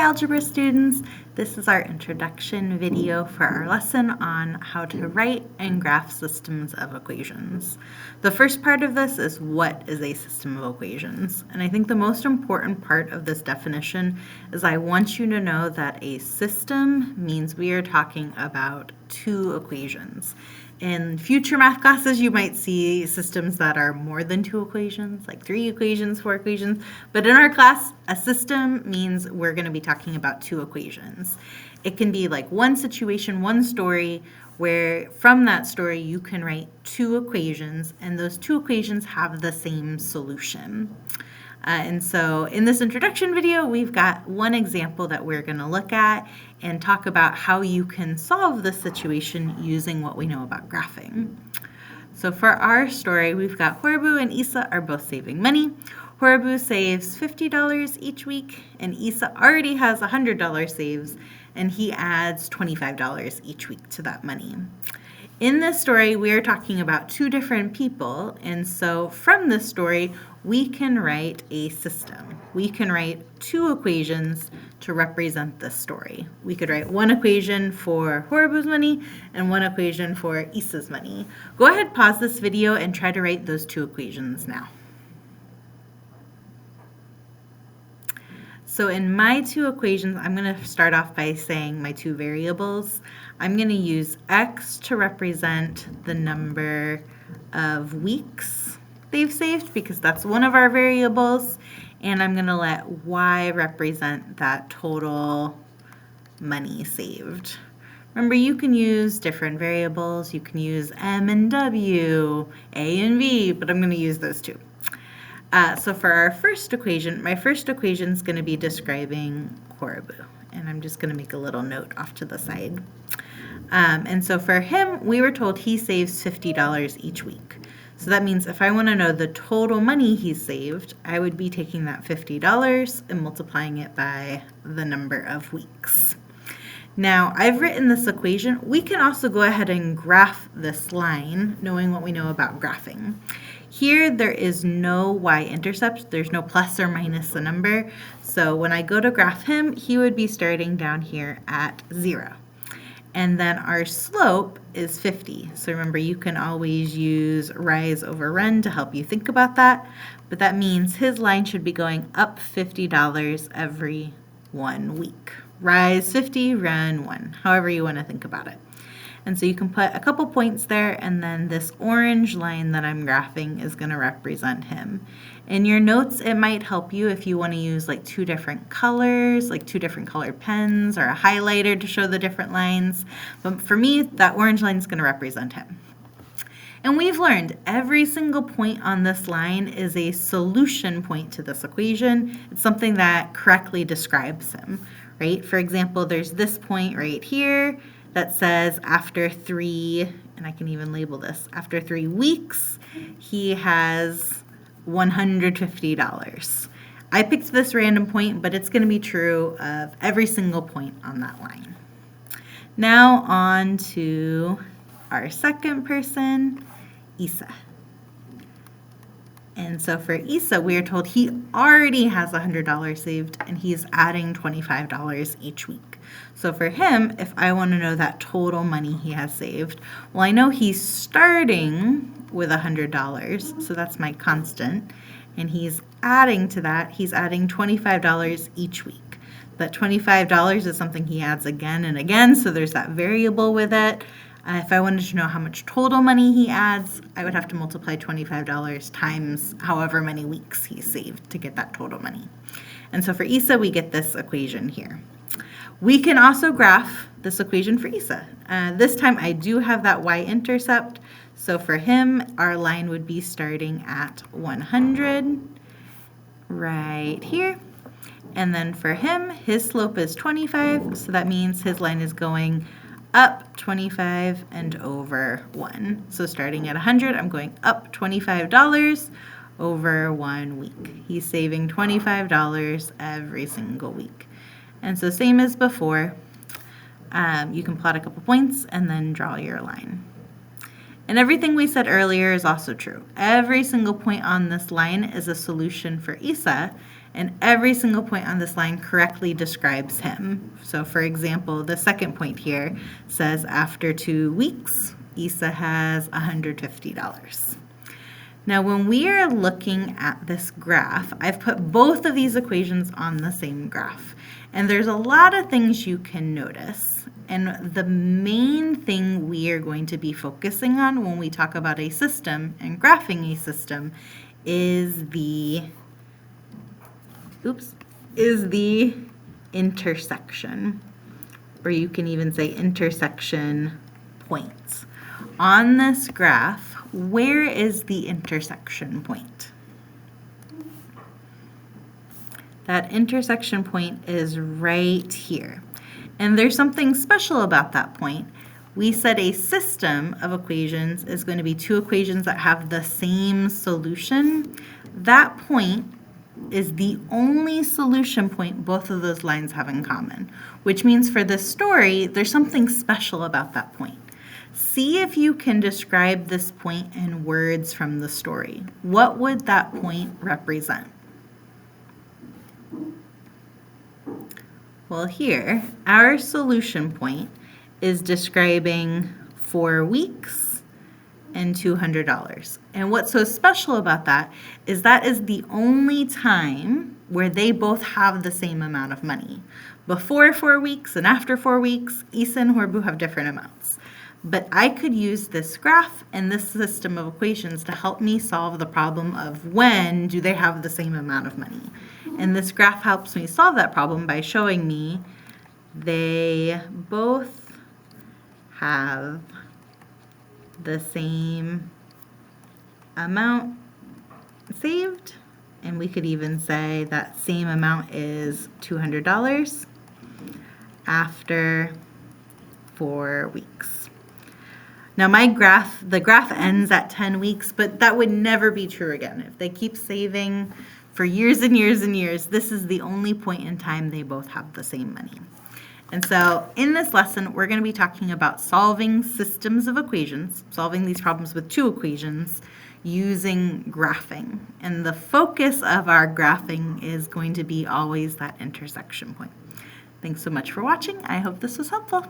algebra students. This is our introduction video for our lesson on how to write and graph systems of equations. The first part of this is what is a system of equations. And I think the most important part of this definition is I want you to know that a system means we are talking about two equations. In future math classes, you might see systems that are more than two equations, like 3 equations, 4 equations. But in our class, a system means we're going to be talking about 2 equations. It can be like one situation, one story, where from that story you can write 2 equations, and those 2 equations have the same solution. And so in this introduction video, we've got one example that we're going to look at and talk about how you can solve this situation using what we know about graphing. So for our story, we've got Horbu and Isa are both saving money. Horbu saves $50 each week, and Isa already has $100 saves, and he adds $25 each week to that money. In this story, we are talking about 2 different people, and so from this story, we can write a system. We can write 2 equations to represent this story. We could write one equation for Horbu's money and one equation for Isa's money. Go ahead, pause this video, and try to write those 2 equations now. So in my 2 equations, I'm going to start off by saying my 2 variables. I'm going to use x to represent the number of weeks they've saved because that's one of our variables, and I'm going to let y represent that total money saved. Remember, you can use different variables. You can use m and w, a and b, but I'm going to use those 2. So for our first equation, my first equation is going to be describing Horbu, and I'm just going to make a little note off to the side. And so for him, we were told he saves $50 each week. So that means if I want to know the total money he saved, I would be taking that $50 and multiplying it by the number of weeks. Now, I've written this equation. We can also go ahead and graph this line, knowing what we know about graphing. Here, there is no y-intercept. There's no plus or minus a number. So when I go to graph him, he would be starting down here at 0. And then our slope is 50. So remember, you can always use rise over run to help you think about that. But that means his line should be going up $50 every 1 week. Rise 50, run 1, however you want to think about it. And so you can put a couple points there, and then this orange line that I'm graphing is going to represent him. In your notes, it might help you if you want to use like 2 different colors, like 2 different colored pens or a highlighter to show the different lines. But for me, that orange line is going to represent him. And we've learned every single point on this line is a solution point to this equation. It's something that correctly describes him, right? For example, there's this point right here that says after 3, and I can even label this, after 3 weeks, he has $150. I picked this random point, but it's going to be true of every single point on that line. Now on to our second person, Isa. And so for Isa, we are told he already has $100 saved, and he's adding $25 each week. So for him, if I want to know that total money he has saved, well, I know he's starting with $100, so that's my constant, and he's adding to that, he's adding $25 each week. That $25 is something he adds again and again, so there's that variable with it. If I wanted to know how much total money he adds, I would have to multiply $25 times however many weeks he saved to get that total money. And so for Isa, we get this equation here. We can also graph this equation for Isa. This time I do have that y-intercept. So for him, our line would be starting at 100 right here. And then for him, his slope is 25. So that means his line is going up 25 and over 1. So starting at 100, I'm going up $25 over 1 week. He's saving $25 every single week. And so same as before, you can plot a couple points and then draw your line. And everything we said earlier is also true. Every single point on this line is a solution for Isa, and every single point on this line correctly describes him. So for example, the second point here says after 2 weeks, Isa has $150. Now when we are looking at this graph, I've put both of these equations on the same graph. And there's a lot of things you can notice. And the main thing we are going to be focusing on when we talk about a system and graphing a system is the intersection, or you can even say intersection points. On this graph, where is the intersection point? That intersection point is right here. And there's something special about that point. We said a system of equations is going to be two equations that have the same solution. That point is the only solution point both of those lines have in common, which means for this story, there's something special about that point. See if you can describe this point in words from the story. What would that point represent? Well, here, our solution point is describing 4 weeks and $200. And what's so special about that is the only time where they both have the same amount of money. Before 4 weeks and after 4 weeks, Isa and Horbu have different amounts. But I could use this graph and this system of equations to help me solve the problem of when do they have the same amount of money. And this graph helps me solve that problem by showing me they both have the same amount saved. And we could even say that same amount is $200 after 4 weeks. Now the graph ends at 10 weeks, but that would never be true again. If they keep saving for years and years and years, this is the only point in time they both have the same money. And so in this lesson, we're going to be talking about solving systems of equations, solving these problems with two equations using graphing. And the focus of our graphing is going to be always that intersection point. Thanks so much for watching. I hope this was helpful.